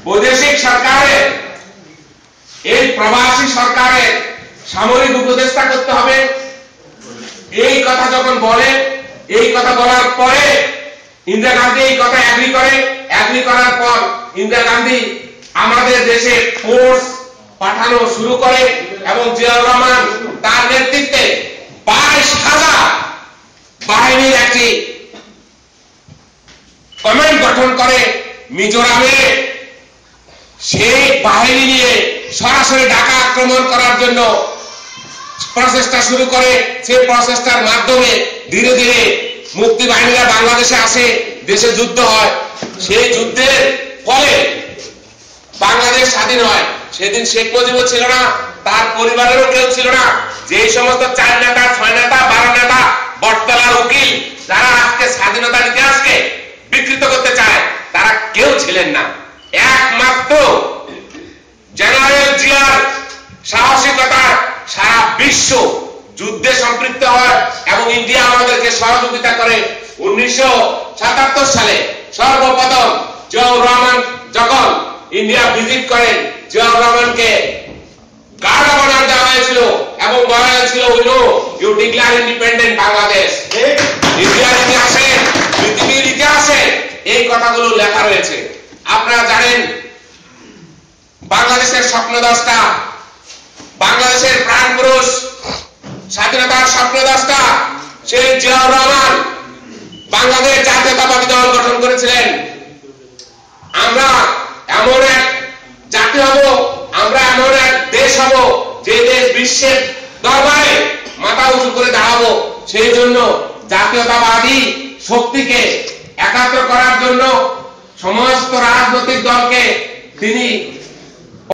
বৈদেশিক সরকারের এই প্রবাসী সরকারের সামরিক উপদেষ্টা করতে হবে। এই কথা যখন বলে, এই কথা বলার পরে ইন্দিরা গান্ধী এই কথা এগ্রি করার পর ইন্দিরা গান্ধী আমাদের দেশে ফোর্স পাঠানো শুরু করে এবং জিয়াউর রহমান তার নেতৃত্বে 22,000 বাহিনীর একটি কমান্ড গঠন করে মিজোরামে। সেই বাহিনী নিয়ে সরাসরি ঢাকা আক্রমণ করার জন্য প্রচেষ্টা শুরু করে। সেই প্রচেষ্টার মাধ্যমে ধীরে ধীরে মুক্তি বাহিনীরা বাংলাদেশে আসে, দেশে যুদ্ধ হয়। সেই যুদ্ধের ফলে বাংলাদেশ স্বাধীন হয়। সেদিন শেখ মুজিবও ছিল না, তার পরিবারেরও কেউ ছিল না। যে সমস্ত 4 নেতা, 6 নেতা, 12 নেতা, বটতলার উকিল যারা আজকে স্বাধীনতার ইতিহাসকে বিকৃত করতে চায়, তারা কেউ ছিলেন না। একমাত্র জেনারেল জিয়ার সাহসিকতা সারা বিশ্ব যুদ্ধে সম্পৃক্ত হয় এবং ইন্ডিয়া আমাদেরকে সহযোগিতা করে। 1977 সালে সর্বপ্রথম জিয়াউর রহমান যখন ইন্ডিয়া ভিজিট করেন, জিয়াউর রহমানকে গার্ড অফ অনার দেওয়া হয়েছিল এবং বলা হয়েছিল ইউ ডিক্লেয়ার ইন্ডিপেন্ডেন্ট বাংলাদেশ। ইন্ডিয়ার ইতিহাসে, পৃথিবীর ইতিহাসে এই কথাগুলো লেখা রয়েছে। আপনারা জানেন বাংলাদেশের স্বপ্নদ্রষ্টা, বাংলাদেশের প্রাণ পুরুষ, স্বাধীনতার স্বপ্নদ্রষ্টা শেখ জিয়াউর রহমান বাংলাদেশ জাতীয়তাবাদী দল গঠন করেছিলেন। আমরা এমন এক জাতি হব, আমরা এমন এক দেশ হব যে দেশ বিশ্বের দরবারে মাথা উঁচু করে দাঁড়াবো। সেই জন্য জাতীয়তাবাদী শক্তিকে একাত্র করার জন্য সমস্ত রাজনৈতিক দলকে তিনি